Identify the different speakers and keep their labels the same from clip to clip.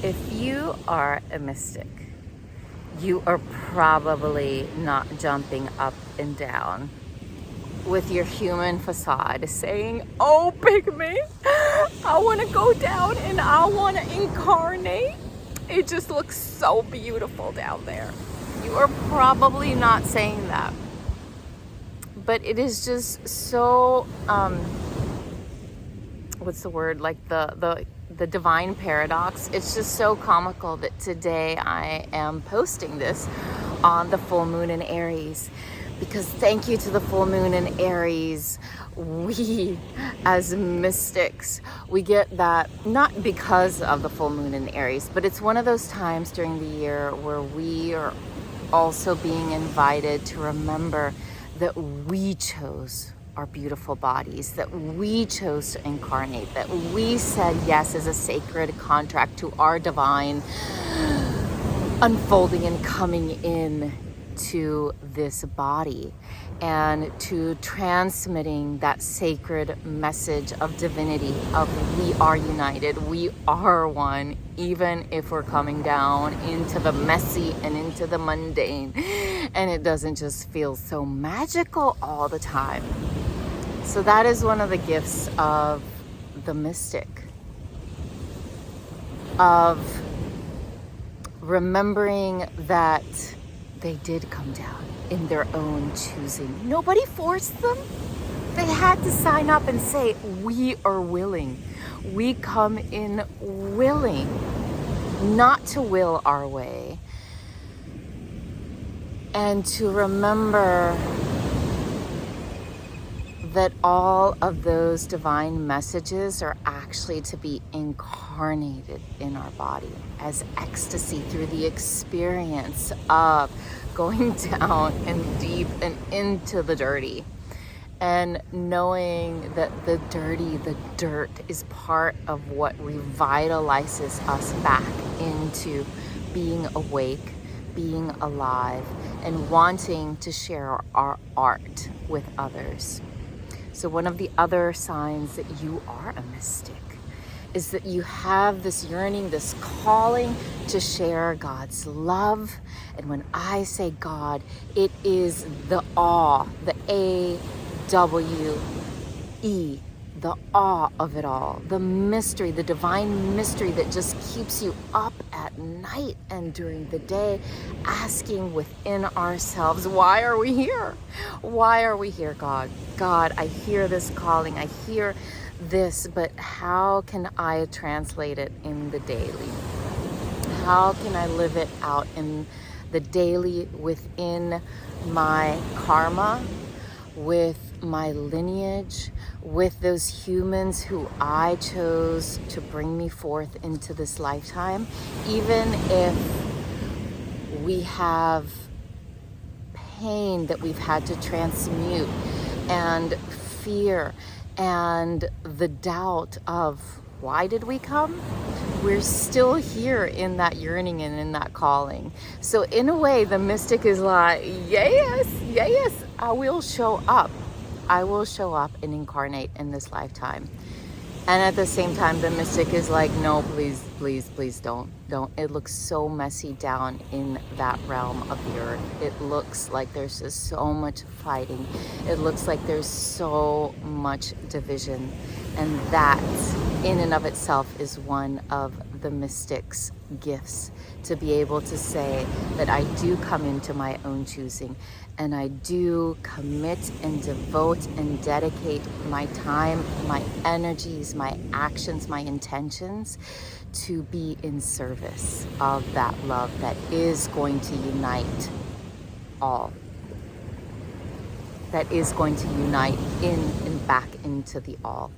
Speaker 1: If you are a mystic, you are probably not jumping up and down with your human facade saying, "Oh, pygmy, I want to go down and I want to incarnate. It just looks so beautiful down there." You are probably not saying that. But it is just so, what's the word? Like the divine paradox. It's just so comical that today I am posting this on the full moon in Aries, because thank you to the full moon in Aries, we as mystics, we get that, not because of the full moon in Aries, but it's one of those times during the year where we are also being invited to remember that we chose our beautiful bodies, that we chose to incarnate, that we said yes as a sacred contract to our divine unfolding and coming in to this body, and to transmitting that sacred message of divinity, of we are united, we are one, even if we're coming down into the messy and into the mundane, and it doesn't just feel so magical all the time. So that is one of the gifts of the mystic, of remembering that they did come down in their own choosing. Nobody forced them. They had to sign up and say, we are willing. We come in willing, not to will our way. And to remember that all of those divine messages are actually to be incarnated in our body as ecstasy through the experience of going down and deep and into the dirty, and knowing that the dirt is part of what revitalizes us back into being awake, being alive, and wanting to share our art with others. So one of the other signs that you are a mystic is that you have this yearning, this calling to share God's love. And when I say God, it is the awe, the A-W-E, the awe of it all, the mystery, the divine mystery that just keeps you up at night and during the day, asking within ourselves, why are we here? Why are we here, God? God, I hear this calling, I hear this, but how can I translate it in the daily? How can I live it out in the daily within my karma, with my lineage, with those humans who I chose to bring me forth into this lifetime, even if we have pain that we've had to transmute, and fear, and the doubt of why did we come? We're still here in that yearning and in that calling. So in a way, the mystic is like, yes, I will show up. I will show up and incarnate in this lifetime. And at the same time, the mystic is like, no, please don't. It looks so messy down in that realm of the earth. It looks like there's just so much fighting. It looks like there's so much division. And that, in and of itself, is one of the mystic's gifts, to be able to say that I do come into my own choosing, and I do commit and devote and dedicate my time, my energies, my actions, my intentions to be in service of that love that is going to unite all, that is going to unite in and back into the all.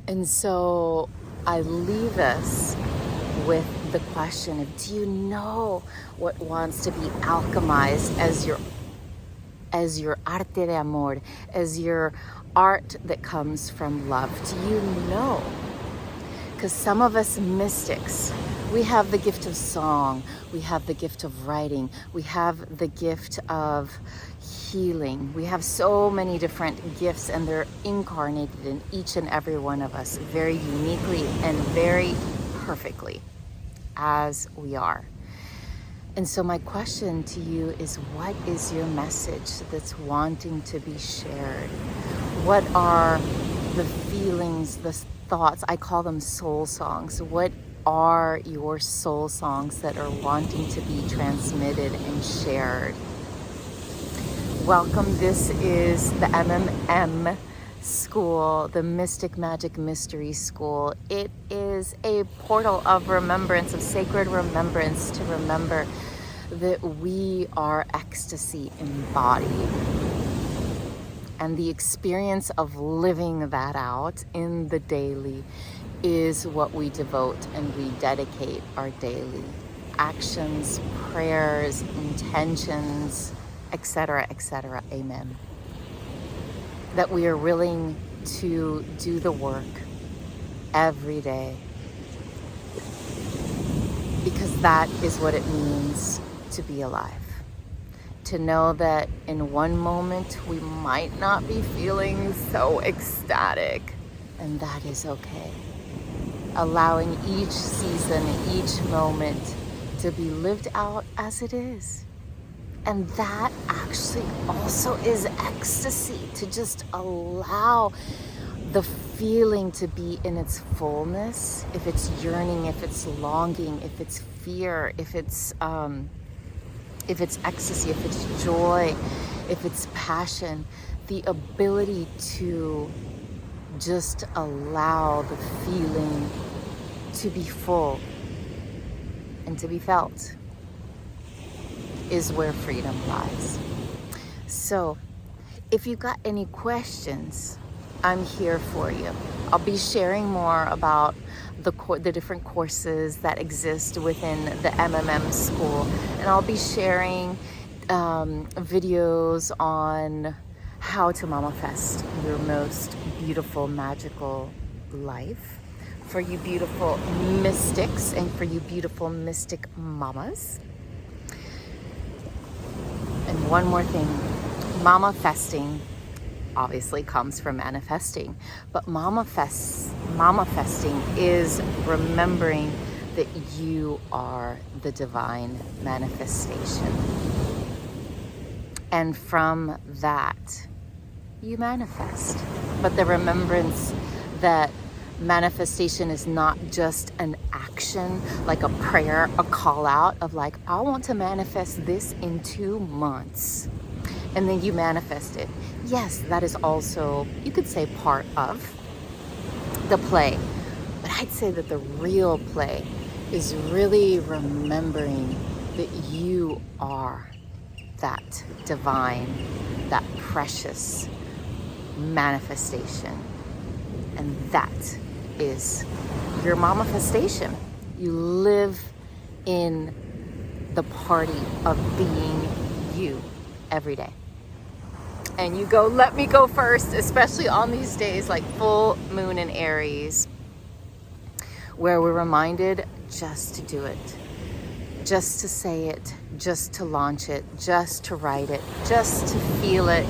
Speaker 1: And so I leave us with the question of, do you know what wants to be alchemized as your arte de amor, as your art that comes from love? Do you know? Because some of us mystics, we have the gift of song, we have the gift of writing, we have the gift of healing. We have so many different gifts, and they're incarnated in each and every one of us very uniquely and very perfectly as we are. And so my question to you is, what is your message that's wanting to be shared? What are the feelings, the thoughts? I call them soul songs. What are your soul songs that are wanting to be transmitted and shared? Welcome. This is the MMM School, the Mystic Magic Mystery School. It is a portal of remembrance, of sacred remembrance, to remember that we are ecstasy embodied. And the experience of living that out in the daily is what we devote and we dedicate our daily actions, prayers, intentions, etc., etc. Amen. That we are willing to do the work every day, because that is what it means to be alive. To know that in one moment we might not be feeling so ecstatic, and that is okay. Allowing each season, each moment to be lived out as it is. And that actually also is ecstasy, to just allow the feeling to be in its fullness. If it's yearning, if it's longing, if it's fear, if it's ecstasy, if it's joy, if it's passion, the ability to just allow the feeling to be full and to be felt is where freedom lies. So if you've got any questions, I'm here for you. I'll be sharing more about the different courses that exist within the MMM school, and I'll be sharing videos on how to manifest your most beautiful, magical life for you beautiful mystics and for you beautiful mystic mamas. And one more thing, manifesting obviously comes from manifesting, but manifesting is remembering that you are the divine manifestation. And from that, you manifest. But the remembrance that manifestation is not just an action, like a prayer, a call out of like, I want to manifest this in 2 months. And then you manifest it. Yes, that is also, you could say, part of the play. But I'd say that the real play is really remembering that you are that divine, that precious manifestation. And that is your manifestation. You live in the party of being you every day. And you go, let me go first, especially on these days like full moon in Aries, where we're reminded just to do it, just to say it, just to launch it, just to write it, just to feel it,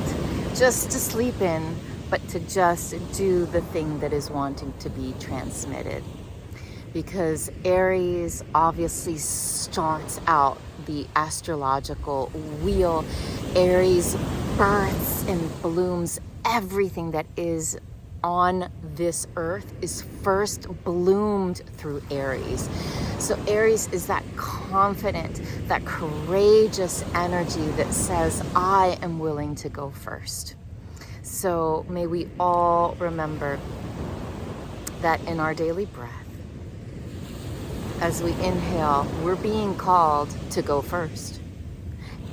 Speaker 1: just to sleep in, but to just do the thing that is wanting to be transmitted. Because Aries obviously starts out the astrological wheel. Aries births and blooms everything that is on this earth is first bloomed through Aries. So Aries is that confident, that courageous energy that says, I am willing to go first. So may we all remember that in our daily breath, as we inhale, we're being called to go first.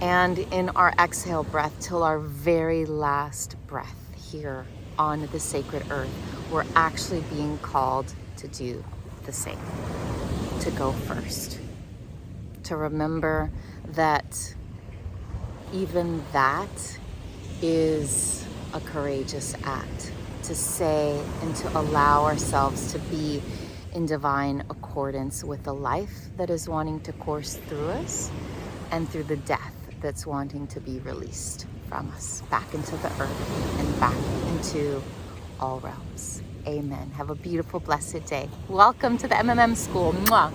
Speaker 1: And in our exhale breath, till our very last breath here on the sacred earth, we're actually being called to do the same, to go first. To remember that even that is a courageous act, to say and to allow ourselves to be in divine accordance with the life that is wanting to course through us and through the death that's wanting to be released from us back into the earth and back into all realms. Amen. Have a beautiful, blessed day. Welcome to the MMM School. Mwah.